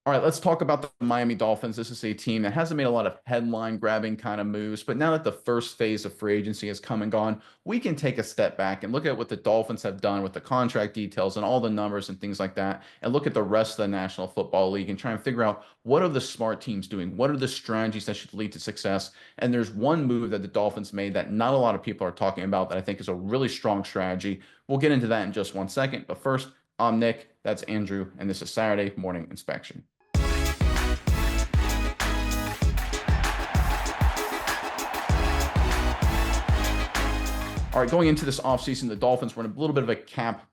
All right, let's talk about the Miami Dolphins. This is a team that hasn't made a lot of headline grabbing kind of moves, but now that the first phase of free agency has come and gone, we can take a step back and look at what the Dolphins have done with the contract details and all the numbers and things like that, and look at the rest of the National Football League and try and figure out what are the smart teams doing? What are the strategies that should lead to success? And there's one move that the Dolphins made that not a lot of people are talking about that I think is a really strong strategy. We'll get into that in just one second, but first, I'm Nick, that's Andrew, and this is Saturday Morning Inspection. All right, going into this offseason, the Dolphins were in a little bit of a cap,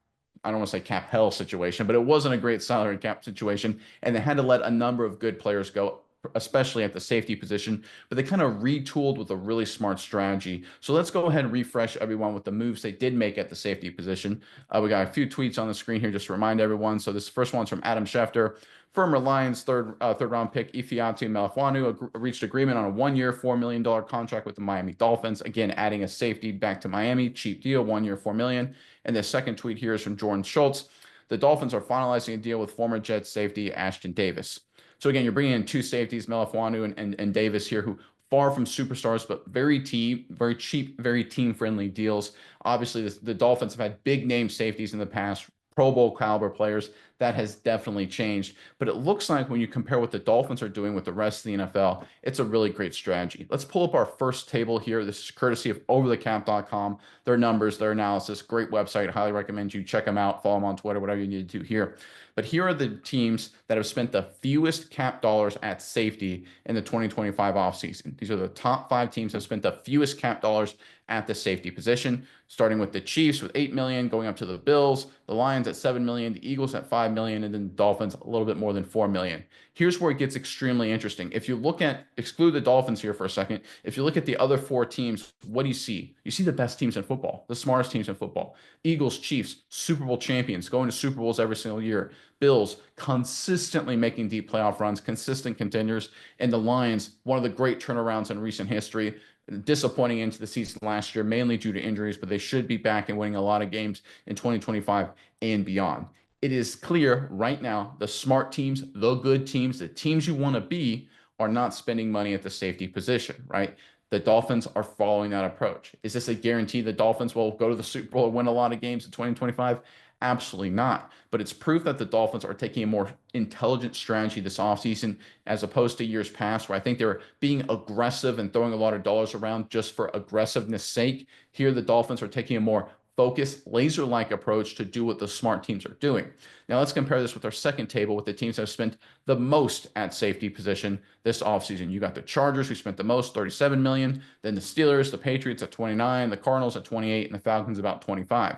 I don't want to say cap hell situation, but it wasn't a great salary cap situation. And they had to let a number of good players go, especially at the safety position. But they kind of retooled with a really smart strategy. So let's go ahead and refresh everyone with the moves they did make at the safety position. We got a few tweets on the screen here just to remind everyone. So this first one's from Adam Schefter. Former Lions third round pick Ifeatu Melifonwu reached agreement on a 1 year, $4 million contract with the Miami Dolphins. Again, adding a safety back to Miami. Cheap deal, 1 year, $4 million. And the second tweet here is from Jordan Schultz. The Dolphins are finalizing a deal with former Jets safety Ashton Davis. So again, you're bringing in two safeties, Melifonwu and Davis here, who far from superstars, but very cheap, very team-friendly deals. Obviously, the Dolphins have had big name safeties in the past, Pro Bowl caliber players. That has definitely changed. But it looks like when you compare what the Dolphins are doing with the rest of the NFL, it's a really great strategy. Let's pull up our first table here. This is courtesy of overthecap.com. Their numbers, their analysis, great website. Highly recommend you check them out. Follow them on Twitter, whatever you need to do here. But here are the teams that have spent the fewest cap dollars at safety in the 2025 offseason. These are the top 5 teams that have spent the fewest cap dollars at the safety position, starting with the Chiefs with 8 million, going up to the Bills, the Lions at 7 million, the Eagles at 5 million, and then the Dolphins a little bit more than 4 million. Here's where it gets extremely interesting. If you look at, exclude the Dolphins here for a second, if you look at the other 4 teams, what do you see? You see the best teams in football, the smartest teams in football. Eagles, Chiefs, Super Bowl champions, going to Super Bowls every single year. Bills consistently making deep playoff runs, consistent contenders, and the Lions, one of the great turnarounds in recent history. Disappointing into the season last year, mainly due to injuries, but they should be back and winning a lot of games in 2025 and beyond. It is clear right now the smart teams, the good teams, the teams you want to be are not spending money at the safety position, right? The Dolphins are following that approach. Is this a guarantee the Dolphins will go to the Super Bowl and win a lot of games in 2025? Absolutely not. But it's proof that the Dolphins are taking a more intelligent strategy this offseason as opposed to years past, where I think they're being aggressive and throwing a lot of dollars around just for aggressiveness sake. Here, the Dolphins are taking a more focused, laser-like approach to do what the smart teams are doing. Now, let's compare this with our second table with the teams that have spent the most at safety position this offseason. You got the Chargers, who spent the most, 37 million, then the Steelers, the Patriots at 29, the Cardinals at 28, and the Falcons about 25.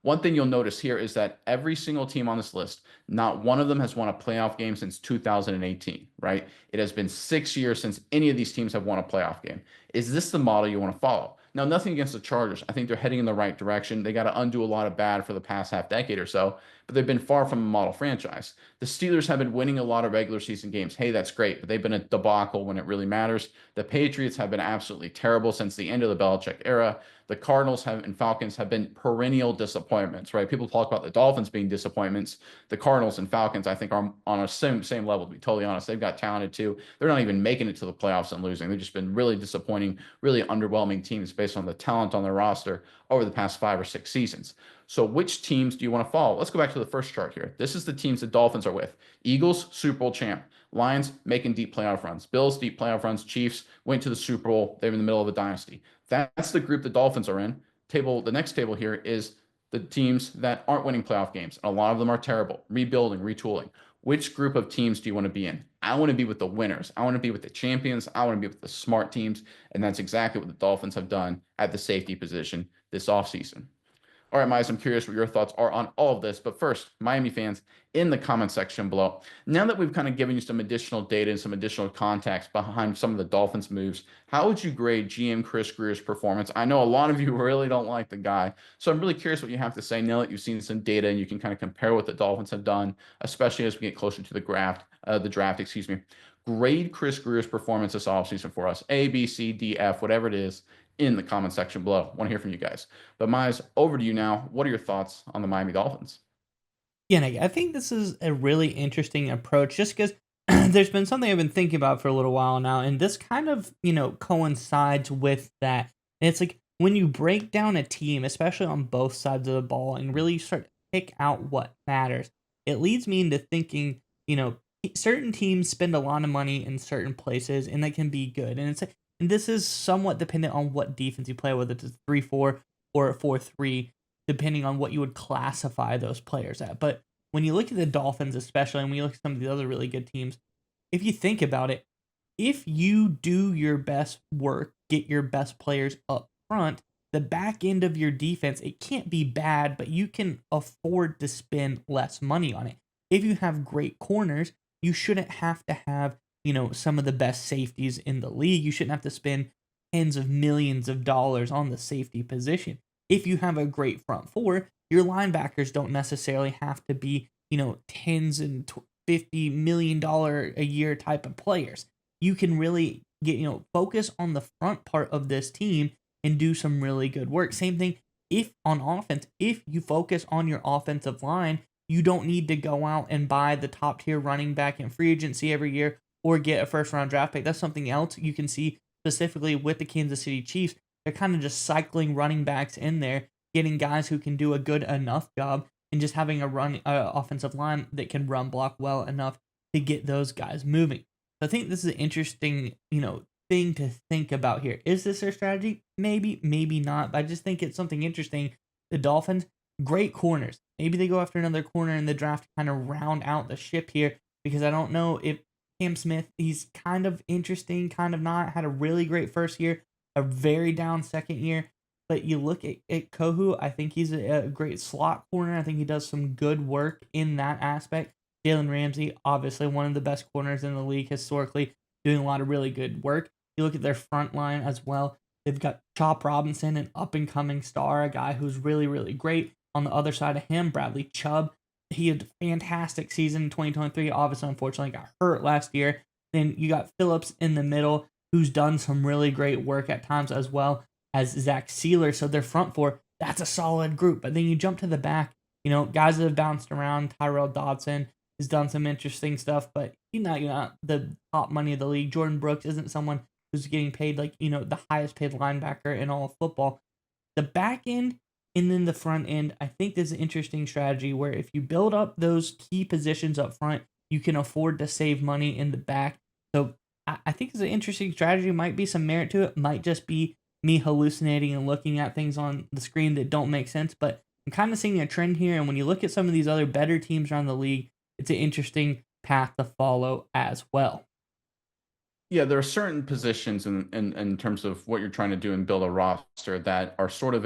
One thing you'll notice here is that every single team on this list, not one of them has won a playoff game since 2018, right? It has been 6 years since any of these teams have won a playoff game. Is this the model you want to follow? Now, nothing against the Chargers. I think they're heading in the right direction. They got to undo a lot of bad for the past half decade or so, but they've been far from a model franchise. The Steelers have been winning a lot of regular season games. Hey, that's great, but they've been a debacle when it really matters. The Patriots have been absolutely terrible since the end of the Belichick era. The Cardinals and Falcons have been perennial disappointments, right? People talk about the Dolphins being disappointments. The Cardinals and Falcons, I think, are on a same level, to be totally honest. They've got talented too. They're not even making it to the playoffs and losing. They've just been really disappointing, really underwhelming teams based on the talent on their roster over the past 5 or 6 seasons. So which teams do you want to follow? Let's go back to the first chart here. This is the teams the Dolphins are with. Eagles, Super Bowl champ. Lions making deep playoff runs. Bills, deep playoff runs. Chiefs went to the Super Bowl. They're in the middle of a dynasty. That's the group the Dolphins are in. The next table here is the teams that aren't winning playoff games. A lot of them are terrible. Rebuilding, retooling. Which group of teams do you want to be in? I want to be with the winners. I want to be with the champions. I want to be with the smart teams. And that's exactly what the Dolphins have done at the safety position this offseason. All right, Miles, I'm curious what your thoughts are on all of this. But first, Miami fans, in the comment section below, now that we've kind of given you some additional data and some additional context behind some of the Dolphins' moves, how would you grade GM Chris Grier's performance? I know a lot of you really don't like the guy, so I'm really curious what you have to say now that you've seen some data and you can kind of compare what the Dolphins have done, especially as we get closer to the draft, excuse me. Grade Chris Grier's performance this offseason for us. A, B, C, D, F, whatever it is, in the comment section below. Want to hear from you guys. But Miles, over to you now. What are your thoughts on the Miami Dolphins? Yeah, and I think this is a really interesting approach just because there's been something I've been thinking about for a little while now, and this kind of, coincides with that. And it's like when you break down a team, especially on both sides of the ball, and really start to pick out what matters, it leads me into thinking, certain teams spend a lot of money in certain places, and that can be good. And this is somewhat dependent on what defense you play, whether it's a 3-4 or a 4-3, depending on what you would classify those players at. But when you look at the Dolphins, especially, and when you look at some of the other really good teams, if you think about it, if you do your best work, get your best players up front, the back end of your defense, it can't be bad, but you can afford to spend less money on it. If you have great corners, you shouldn't have to have, some of the best safeties in the league. You shouldn't have to spend tens of millions of dollars on the safety position. If you have a great front four, your linebackers don't necessarily have to be, tens and $50 million a year type of players. You can really get, focus on the front part of this team and do some really good work. Same thing if on offense, if you focus on your offensive line, you don't need to go out and buy the top tier running back in free agency every year or get a first round draft pick. That's something else you can see specifically with the Kansas City Chiefs. They're kind of just cycling running backs in there, getting guys who can do a good enough job, and just having a run offensive line that can run block well enough to get those guys moving. So I think this is an interesting, thing to think about here. Is this their strategy? Maybe, maybe not. But I just think it's something interesting. The Dolphins, great corners. Maybe they go after another corner in the draft to kind of round out the ship here, because I don't know if Cam Smith, he's kind of interesting, kind of not. Had a really great first year, a very down second year. But you look at Kohu, I think he's a great slot corner. I think he does some good work in that aspect. Jalen Ramsey, obviously one of the best corners in the league historically, doing a lot of really good work. You look at their front line as well. They've got Chop Robinson, an up and coming star, a guy who's really, really great. On the other side of him, Bradley Chubb. He had a fantastic season in 2023. Obviously, unfortunately, got hurt last year. Then you got Phillips in the middle, who's done some really great work at times, as well as Zach Sealer. So their front four, that's a solid group. But then you jump to the back, guys that have bounced around. Tyrell Dodson has done some interesting stuff, but you're not the top money of the league. Jordan Brooks isn't someone who's getting paid like, the highest paid linebacker in all of football. The back end and then the front end, I think there's an interesting strategy where if you build up those key positions up front, you can afford to save money in the back. So I think it's an interesting strategy. Might be some merit to it. Might just be me hallucinating and looking at things on the screen that don't make sense. But I'm kind of seeing a trend here. And when you look at some of these other better teams around the league, it's an interesting path to follow as well. Yeah, there are certain positions in terms of what you're trying to do and build a roster that are sort of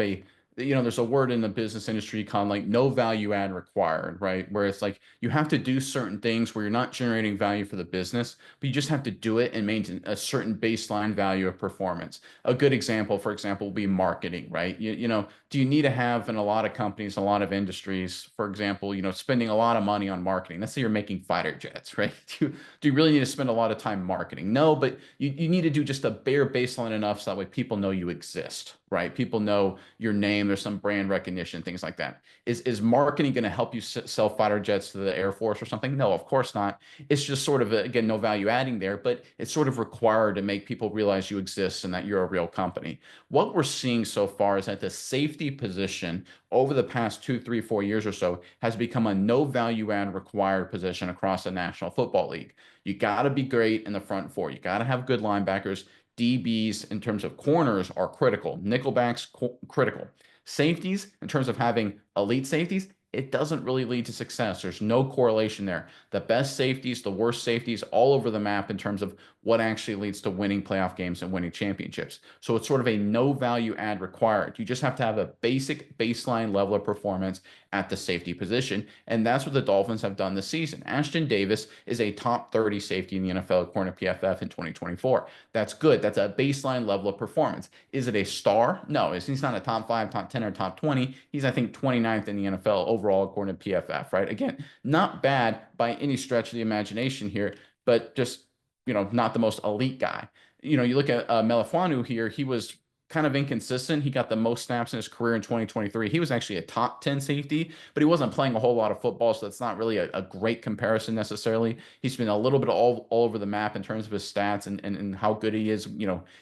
there's a word in the business industry called like no value add required, right? Where it's like you have to do certain things where you're not generating value for the business, but you just have to do it and maintain a certain baseline value of performance. A good example, for example, would be marketing, right? Do you need to have in a lot of companies, a lot of industries, for example, spending a lot of money on marketing? Let's say you're making fighter jets, right? Do you really need to spend a lot of time marketing? No, but you need to do just a bare baseline enough so that way people know you exist, right? People know your name, there's some brand recognition, things like that. Is marketing going to help you sell fighter jets to the Air Force or something? No, of course not. It's just sort of, again, no value adding there, but it's sort of required to make people realize you exist and that you're a real company. What we're seeing so far is that the safety position over the past 2, 3, 4 years or so has become a no value add required position across the National Football League. You got to be great in the front four. You got to have good linebackers. DBs in terms of corners are critical. Nickelbacks critical. Safeties in terms of having elite safeties, it doesn't really lead to success. There's no correlation there. The best safeties, the worst safeties, all over the map in terms of what actually leads to winning playoff games and winning championships. So it's sort of a no value add required. You just have to have a basic baseline level of performance at the safety position. And that's what the Dolphins have done this season. Ashton Davis is a top 30 safety in the NFL according to PFF in 2024. That's good. That's a baseline level of performance. Is it a star? No, he's not a top 5, top 10, or top 20. He's, I think, 29th in the NFL overall according to PFF, right? Again, not bad by any stretch of the imagination here, but just, not the most elite guy. You look at Melifonwu here, he was kind of inconsistent. He got the most snaps in his career in 2023. He was actually a top 10 safety, but he wasn't playing a whole lot of football, so that's not really a great comparison necessarily. He's been a little bit all over the map in terms of his stats and how good he is,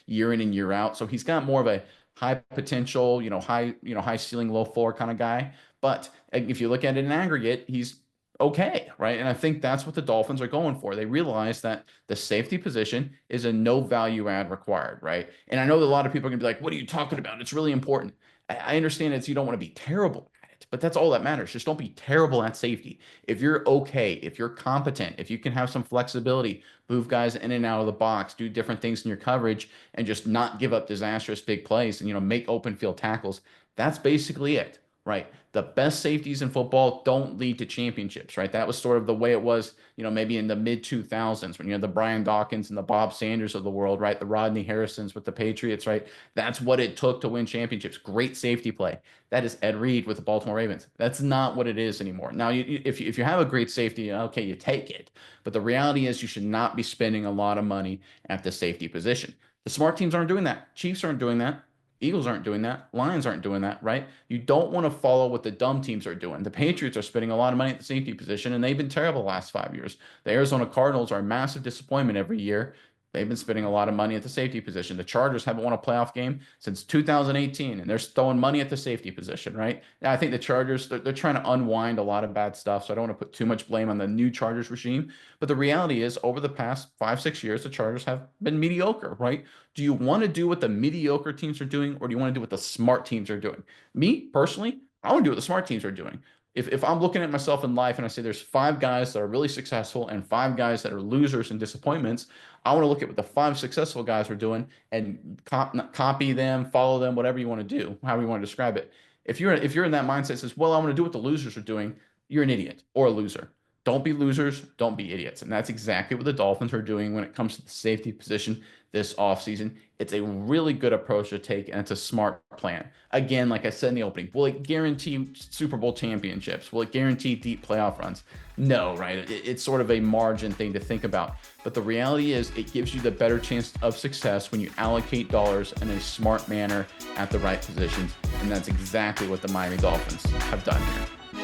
year in and year out. So he's got more of a high potential, high ceiling, low floor kind of guy. But if you look at it in aggregate, he's okay, right? And I think that's what the Dolphins are going for. They realize that the safety position is a no value add required, right? And I know that a lot of people are gonna be like, what are you talking about? It's really important. I understand you don't want to be terrible at it, but that's all that matters. Just don't be terrible at safety. If you're okay, if you're competent, if you can have some flexibility, move guys in and out of the box, do different things in your coverage, and just not give up disastrous big plays and make open field tackles, that's basically it, right? The best safeties in football don't lead to championships, right? That was sort of the way it was, maybe in the mid 2000s when you had the Brian Dawkins and the Bob Sanders of the world, right? The Rodney Harrisons with the Patriots, right? That's what it took to win championships. Great safety play. That is Ed Reed with the Baltimore Ravens. That's not what it is anymore. Now, if you have a great safety, okay, you take it. But the reality is you should not be spending a lot of money at the safety position. The smart teams aren't doing that. Chiefs aren't doing that. Eagles aren't doing that. Lions aren't doing that, right? You don't want to follow what the dumb teams are doing. The Patriots are spending a lot of money at the safety position, and they've been terrible the last 5 years. The Arizona Cardinals are a massive disappointment every year. They've been spending a lot of money at the safety position. The Chargers haven't won a playoff game since 2018, and they're throwing money at the safety position, right? Now, I think the Chargers, they're trying to unwind a lot of bad stuff, so I don't want to put too much blame on the new Chargers regime. But the reality is, over the past 5, 6 years, the Chargers have been mediocre, right? Do you want to do what the mediocre teams are doing, or do you want to do what the smart teams are doing? Me, personally, I want to do what the smart teams are doing. If I'm looking at myself in life and I say there's 5 guys that are really successful and 5 guys that are losers and disappointments, I want to look at what the 5 successful guys are doing and copy them, follow them, whatever you want to do, however you want to describe it. If you're in that mindset that says, well, I want to do what the losers are doing, you're an idiot or a loser. Don't be losers, don't be idiots. And that's exactly what the Dolphins are doing when it comes to the safety position this offseason. It's a really good approach to take, and it's a smart plan. Again, like I said in the opening, will it guarantee Super Bowl championships? Will it guarantee deep playoff runs? No, right? It's sort of a margin thing to think about. But the reality is it gives you the better chance of success when you allocate dollars in a smart manner at the right positions. And that's exactly what the Miami Dolphins have done here.